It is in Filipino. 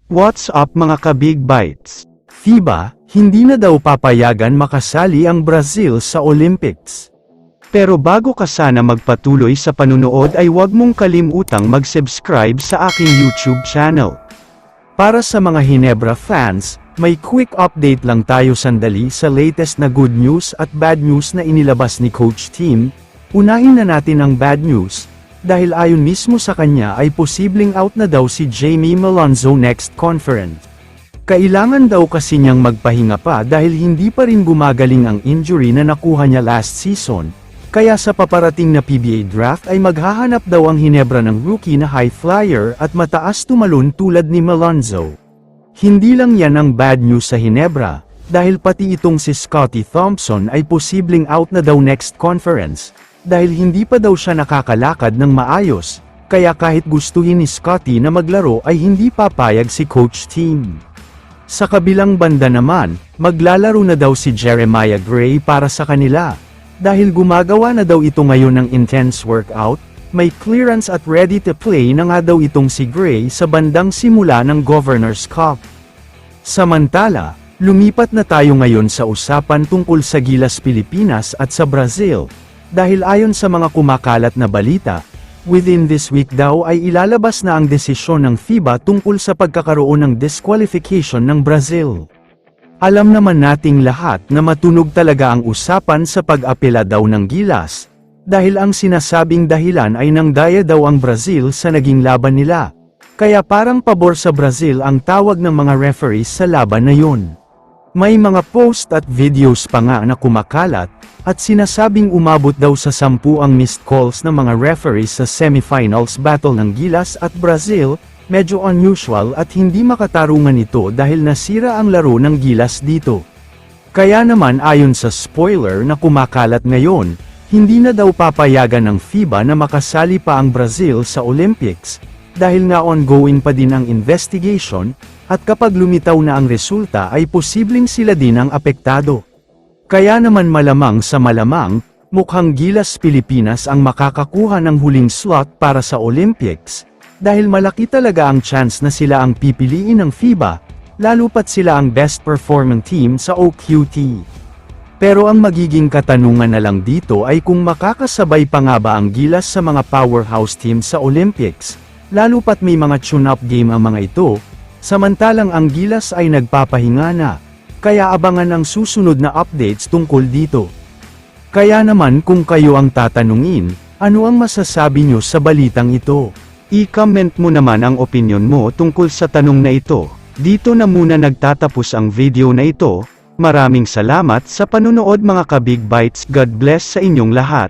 What's up mga ka-Big Bites? FIBA, hindi na daw papayagan makasali ang Brazil sa Olympics. Pero bago ka sana magpatuloy sa panunood ay huwag mong kalimutang mag-subscribe sa aking YouTube channel. Para sa mga Hinebra fans, may quick update lang tayo sandali sa latest na good news at bad news na inilabas ni Coach Tim. Unahin na natin ang bad news. Dahil ayon mismo sa kanya ay posibleng out na daw si Jaime Malonzo next conference. Kailangan daw kasi niyang magpahinga pa dahil hindi pa rin gumagaling ang injury na nakuha niya last season, kaya sa paparating na PBA draft ay maghahanap daw ang Hinebra ng rookie na high flyer at mataas tumalon tulad ni Malonzo. Hindi lang yan ang bad news sa Hinebra, dahil pati itong si Scottie Thompson ay posibleng out na daw next conference. Dahil hindi pa daw siya nakakalakad ng maayos, kaya kahit gustuhin ni Scottie na maglaro ay hindi papayag si Coach Tim. Sa kabilang banda naman, maglalaro na daw si Jeremiah Gray para sa kanila. Dahil gumagawa na daw ito ngayon ng intense workout, may clearance at ready to play na nga daw itong si Gray sa bandang simula ng Governor's Cup. Samantala, lumipat na tayo ngayon sa usapan tungkol sa Gilas Pilipinas at sa Brazil. Dahil ayon sa mga kumakalat na balita, within this week daw ay ilalabas na ang desisyon ng FIBA tungkol sa pagkakaroon ng disqualification ng Brazil. Alam naman nating lahat na matunog talaga ang usapan sa pag-apela daw ng Gilas, dahil ang sinasabing dahilan ay nangdaya daw ang Brazil sa naging laban nila. Kaya parang pabor sa Brazil ang tawag ng mga referees sa laban na yun. May mga post at videos pa nga na kumakalat, at sinasabing umabot daw sa 10 ang missed calls ng mga referees sa semifinals battle ng Gilas at Brazil. Medyo unusual at hindi makatarungan ito dahil nasira ang laro ng Gilas dito. Kaya naman ayon sa spoiler na kumakalat ngayon, hindi na daw papayagan ng FIBA na makasali pa ang Brazil sa Olympics, dahil nga ongoing pa din ang investigation, at kapag lumitaw na ang resulta ay posibleng sila din ang apektado. Kaya naman malamang sa malamang, mukhang Gilas Pilipinas ang makakakuha ng huling slot para sa Olympics, dahil malaki talaga ang chance na sila ang pipiliin ng FIBA, lalo pat sila ang best performing team sa OQT. Pero ang magiging katanungan na lang dito ay kung makakasabay pa nga ba ang Gilas sa mga powerhouse team sa Olympics, lalo pat may mga tune-up game ang mga ito, samantalang ang Gilas ay nagpapahinga na. Kaya abangan ang susunod na updates tungkol dito. Kaya naman kung kayo ang tatanungin, ano ang masasabi nyo sa balitang ito? I-comment mo naman ang opinion mo tungkol sa tanong na ito. Dito na muna nagtatapos ang video na ito. Maraming salamat sa panunood mga ka-Big Bites. God bless sa inyong lahat.